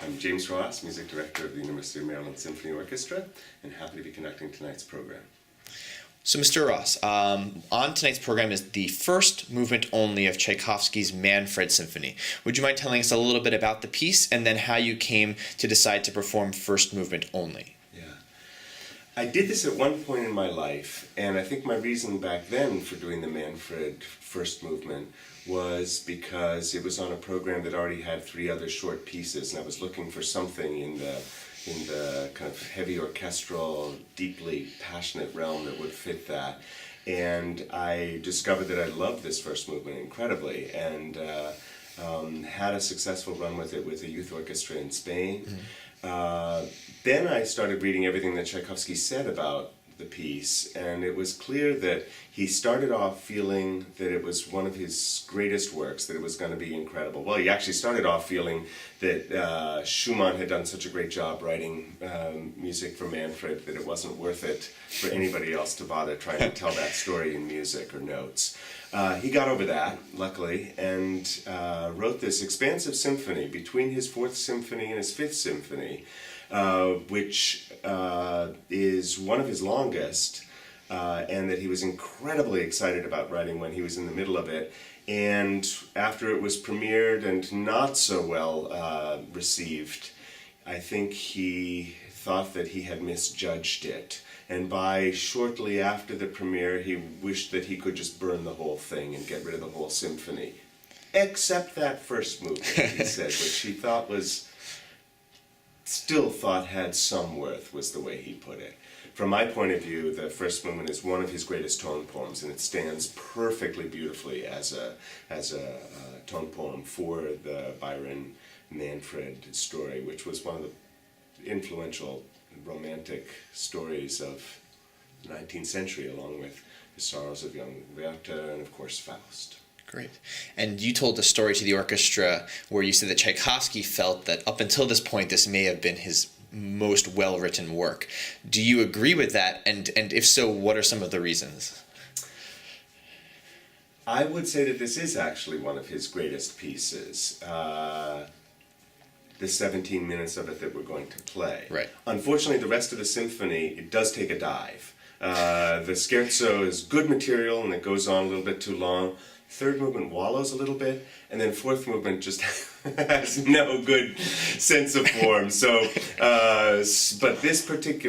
I'm James Ross, Music Director of the University of Maryland Symphony Orchestra, and happy to be conducting tonight's program. So, Mr. Ross, on tonight's program is the first movement only of Tchaikovsky's Manfred Symphony. Would you mind telling us a little bit about the piece and then how you came to decide to perform first movement only? Yeah. I did this at one point in my life, and I think my reason back then for doing the Manfred first movement was because it was on a program that already had 3 other short pieces, and I was looking for something in the kind of heavy orchestral, deeply passionate realm that would fit that. And I discovered that I loved this first movement incredibly, and had a successful run with it with a youth orchestra in Spain. Then I started reading everything that Tchaikovsky said about the piece, and it was clear that he started off feeling that it was one of his greatest works, that it was going to be incredible. Well, he actually started off feeling that Schumann had done such a great job writing music for Manfred that it wasn't worth it for anybody else to bother trying to tell that story in music or notes. He got over that, luckily, and wrote this expansive symphony between his 4th symphony and his 5th symphony, which is one of his longest, and that he was incredibly excited about writing when he was in the middle of it. And after it was premiered and not so well received, I think he thought that he had misjudged it. And by shortly after the premiere, he wished that he could just burn the whole thing and get rid of the whole symphony. Except that first movement, he said, which he thought still thought had some worth, was the way he put it. From my point of view, the first movement is one of his greatest tone poems, and it stands perfectly beautifully as a tone poem for the Byron Manfred story, which was one of the influential romantic stories of the 19th century, along with The Sorrows of Young Werther and, of course, Faust. Great. And you told the story to the orchestra where you said that Tchaikovsky felt that up until this point this may have been his most well-written work. Do you agree with that? And if so, what are some of the reasons? I would say that this is actually one of his greatest pieces. The 17 minutes of it that we're going to play. Right. Unfortunately, the rest of the symphony, it does take a dive. The scherzo is good material and it goes on a little bit too long. 3rd movement wallows a little bit, and then 4th movement just has no good sense of form. So, but this particular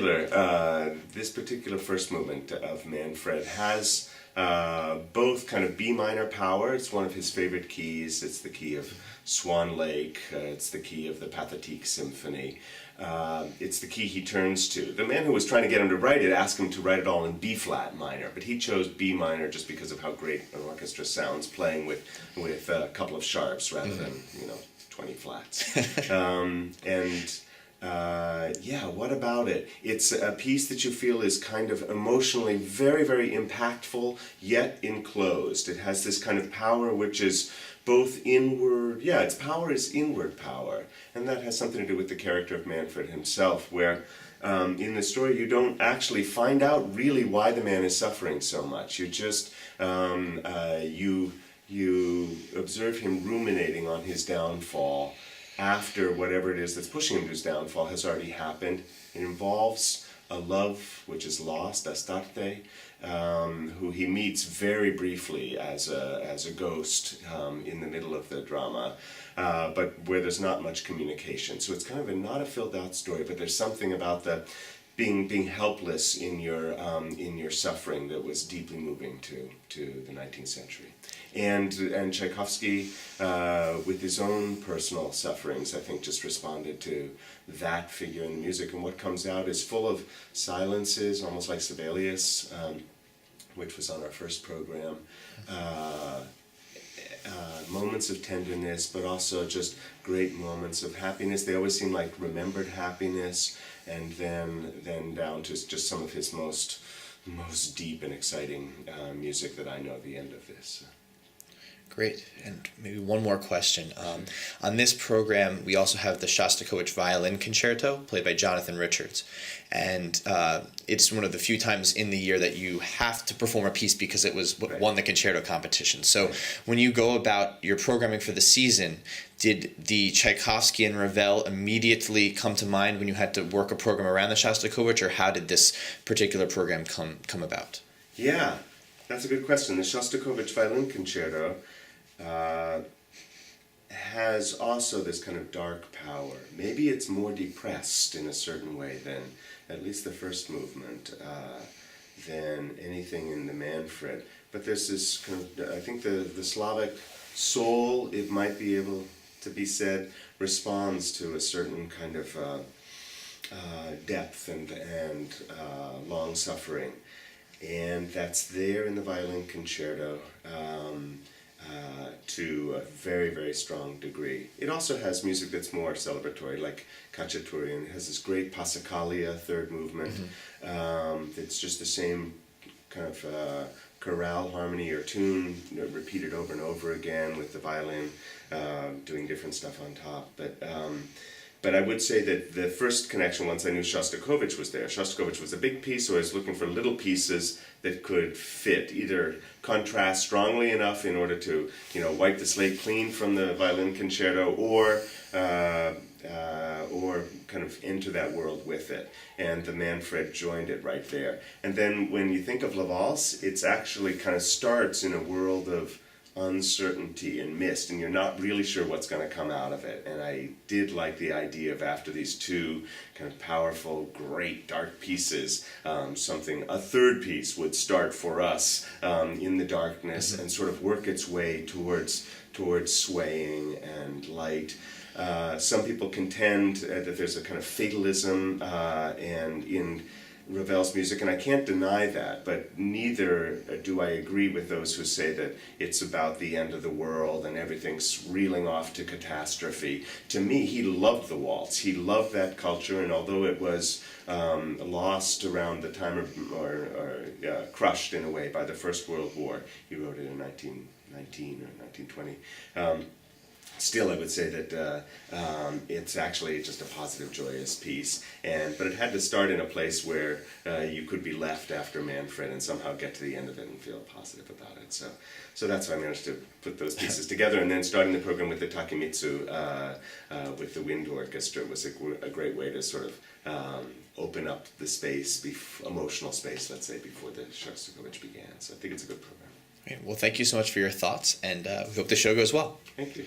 first movement of Manfred has both kind of B minor power. It's one of his favorite keys. It's the key of Swan Lake. It's the key of the Pathétique Symphony. It's the key he turns to. The man who was trying to get him to write it asked him to write it all in B flat minor, but he chose B minor just because of how great an orchestra sounds playing with a couple of sharps rather than 20 flats. What about it? It's a piece that you feel is kind of emotionally very, very impactful, yet enclosed. It has this kind of power which is both inward, its power is inward power, and that has something to do with the character of Manfred himself, where in the story you don't actually find out really why the man is suffering so much. You just, you observe him ruminating on his downfall after whatever it is that's pushing him to his downfall has already happened. It involves a love which is lost, Astarte, who he meets very briefly as a ghost in the middle of the drama, but where there's not much communication. So it's kind of not a filled out story, but there's something about the being helpless in your suffering that was deeply moving to the 19th century. And Tchaikovsky, with his own personal sufferings, I think just responded to that figure in the music. And what comes out is full of silences, almost like Sibelius, which was on our first program. Moments of tenderness, but also just great moments of happiness. They always seem like remembered happiness, and then down to just some of his most deep and exciting music that I know, the end of this. Great. And maybe one more question. On this program, we also have the Shostakovich Violin Concerto, played by Jonathan Richards. And it's one of the few times in the year that you have to perform a piece because it was what won the concerto competition. So when you go about your programming for the season, did the Tchaikovsky and Ravel immediately come to mind when you had to work a program around the Shostakovich, or how did this particular program come about? Yeah, that's a good question. The Shostakovich Violin Concerto has also this kind of dark power. Maybe it's more depressed in a certain way than at least the first movement, than anything in the Manfred. But there's this kind of, I think the Slavic soul, it might be able to be said, responds to a certain kind of depth and long suffering. And that's there in the violin concerto. To a very, very strong degree. It also has music that's more celebratory, like Cacciaturian. It has this great Passacaglia third movement. It's just the same kind of chorale harmony or tune, repeated over and over again with the violin doing different stuff on top. But I would say that the first connection, once I knew Shostakovich was there, Shostakovich was a big piece, so I was looking for little pieces that could fit, either contrast strongly enough in order to, wipe the slate clean from the violin concerto, or kind of enter that world with it. And the Manfred joined it right there. And then when you think of La Valse, it's actually kind of starts in a world of uncertainty and mist, and you're not really sure what's going to come out of it. And I did like the idea of, after these two kind of powerful, great dark pieces, a third piece would start for us in the darkness and sort of work its way towards swaying and light. Some people contend that there's a kind of fatalism and in Ravel's music, and I can't deny that, but neither do I agree with those who say that it's about the end of the world and everything's reeling off to catastrophe. To me, he loved the waltz. He loved that culture, and although it was lost around the time or crushed in a way by the First World War, he wrote it in 1919 or 1920. Still, I would say that it's actually just a positive, joyous piece, but it had to start in a place where you could be left after Manfred and somehow get to the end of it and feel positive about it. So that's why I managed to put those pieces together, and then starting the program with the Takemitsu, with the wind orchestra, was a great way to sort of open up the space, emotional space, let's say, before the Shostakovich began. So I think it's a good program. Great. Well, thank you so much for your thoughts, and we hope the show goes well. Thank you.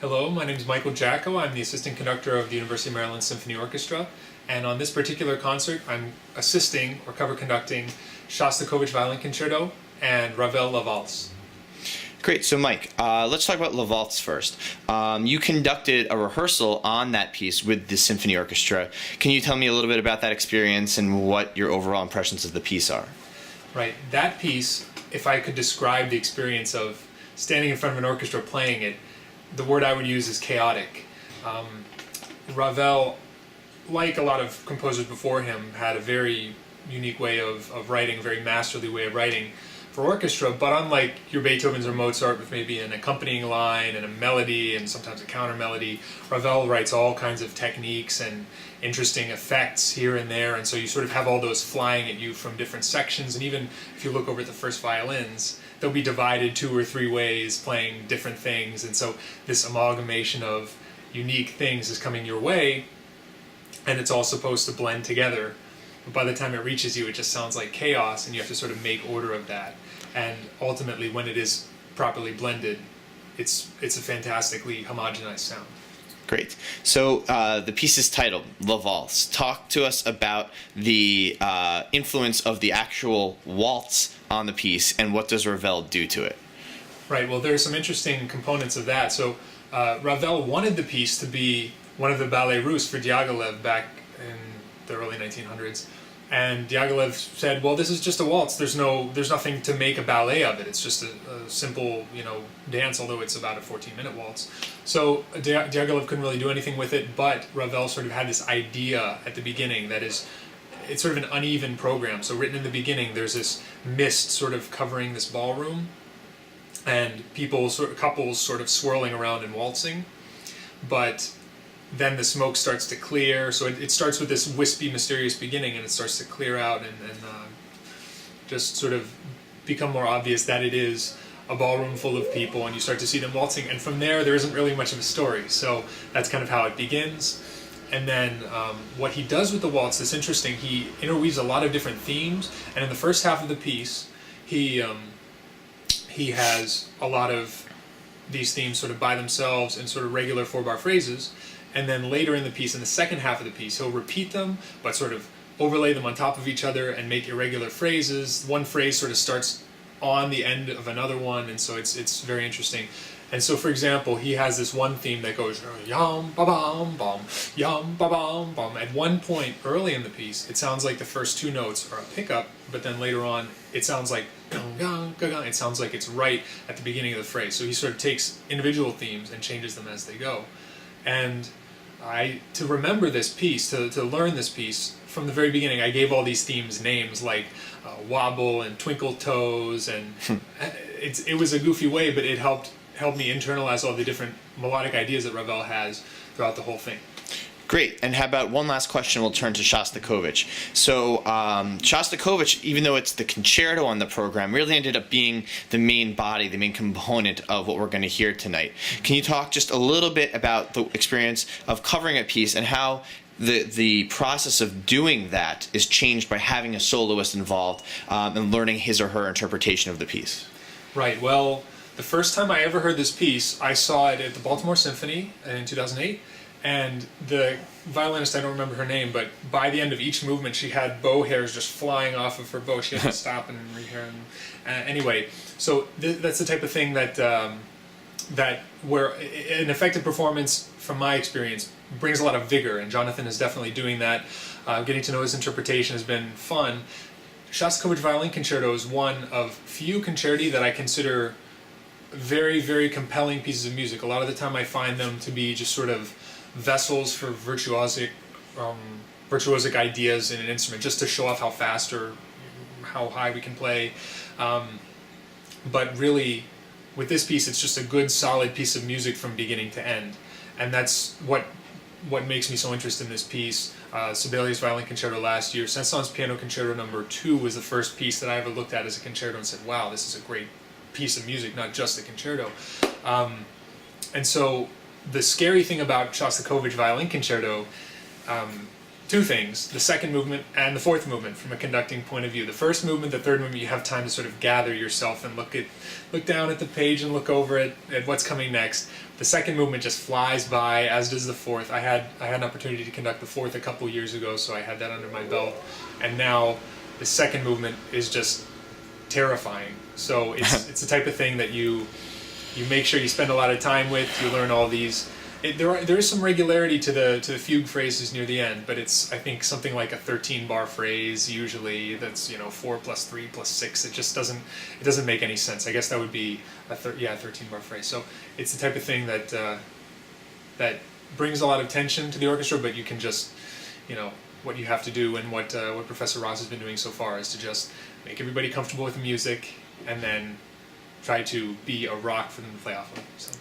Hello, my name is Michael Jacko. I'm the assistant conductor of the University of Maryland Symphony Orchestra, and on this particular concert I'm assisting or cover conducting Shostakovich Violin Concerto and Ravel La Valse. Great. So Mike, let's talk about La Valse first. You conducted a rehearsal on that piece with the Symphony Orchestra. Can you tell me a little bit about that experience and what your overall impressions of the piece are? Right. That piece, if I could describe the experience of standing in front of an orchestra playing it, the word I would use is chaotic. Ravel, like a lot of composers before him, had a very unique way of writing, a very masterly way of writing for orchestra, but unlike your Beethovens or Mozart with maybe an accompanying line and a melody and sometimes a counter melody, Ravel writes all kinds of techniques and interesting effects here and there, and so you sort of have all those flying at you from different sections, and even if you look over at the first violins, they'll be divided 2 or 3 ways, playing different things, and so this amalgamation of unique things is coming your way, and it's all supposed to blend together. But by the time it reaches you, it just sounds like chaos, and you have to sort of make order of that. And ultimately, when it is properly blended, it's a fantastically homogenized sound. Great. So the piece is titled La Valse. Talk to us about the influence of the actual waltz on the piece, and what does Ravel do to it? Right, well, there are some interesting components of that. So Ravel wanted the piece to be one of the ballets russes for Diaghilev back in the early 1900s. And Diaghilev said, well, this is just a waltz. There's nothing to make a ballet of it. It's just a simple, dance, although it's about a 14-minute waltz. So Diaghilev couldn't really do anything with it, but Ravel sort of had this idea at the beginning that is, it's sort of an uneven program. So written in the beginning, there's this mist sort of covering this ballroom, and couples sort of swirling around and waltzing, but then the smoke starts to clear. So it starts with this wispy, mysterious beginning, and it starts to clear out and just sort of become more obvious that it is a ballroom full of people, and you start to see them waltzing, and from there isn't really much of a story. So that's kind of how it begins. And then what he does with the waltz is interesting. He interweaves a lot of different themes, and in the first half of the piece, he has a lot of these themes sort of by themselves in sort of regular 4-bar phrases, and then later in the piece, in the second half of the piece, he'll repeat them, but sort of overlay them on top of each other and make irregular phrases. One phrase sort of starts on the end of another one, and so it's very interesting. And so, for example, he has this one theme that goes yum ba bum bum, yum ba bum bum. At one point early in the piece, it sounds like the first 2 notes are a pickup, but then later on, it sounds like gung gung gung gung. It sounds like it's right at the beginning of the phrase. So he sort of takes individual themes and changes them as they go. And to remember this piece, to learn this piece from the very beginning, I gave all these themes names like Wobble and Twinkle Toes, and it was a goofy way, but it helped me internalize all the different melodic ideas that Ravel has throughout the whole thing. Great. And how about one last question? We'll turn to Shostakovich. So Shostakovich, even though it's the concerto on the program, really ended up being the main body, the main component of what we're going to hear tonight. Can you talk just a little bit about the experience of covering a piece and how the process of doing that is changed by having a soloist involved and learning his or her interpretation of the piece? Right. Well, the first time I ever heard this piece, I saw it at the Baltimore Symphony in 2008, and the violinist, I don't remember her name, but by the end of each movement, she had bow hairs just flying off of her bow. She had to stop and rehair them. Anyway, so that's the type of thing that where an effective performance, from my experience, brings a lot of vigor, and Jonathan is definitely doing that. Getting to know his interpretation has been fun. Shostakovich Violin Concerto is one of few concerti that I consider very, very compelling pieces of music. A lot of the time I find them to be just sort of vessels for virtuosic ideas in an instrument, just to show off how fast or how high we can play. But really, with this piece, it's just a good, solid piece of music from beginning to end. And that's what makes me so interested in this piece. Sibelius Violin Concerto last year. Saint-Saëns Piano Concerto No. 2 was the first piece that I ever looked at as a concerto and said, wow, this is a great piece of music, not just a concerto. And so the scary thing about Shostakovich Violin Concerto, 2 things: the second movement and the fourth movement from a conducting point of view. The first movement, the third movement, you have time to sort of gather yourself and look down at the page and look over at what's coming next. The second movement just flies by, as does the fourth. I had an opportunity to conduct the fourth a couple years ago, so I had that under my belt. And now the second movement is just terrifying. So it's the type of thing that you make sure you spend a lot of time with. You learn all these. There is some regularity to the fugue phrases near the end, but it's, I think, something like a 13-bar phrase usually. That's 4 plus 3 plus 6. It just doesn't make any sense. I guess that would be a 13-bar phrase. So it's the type of thing that brings a lot of tension to the orchestra, but you can just what you have to do, and what Professor Ross has been doing so far is to just make everybody comfortable with the music, and then try to be a rock for them to play off of. So.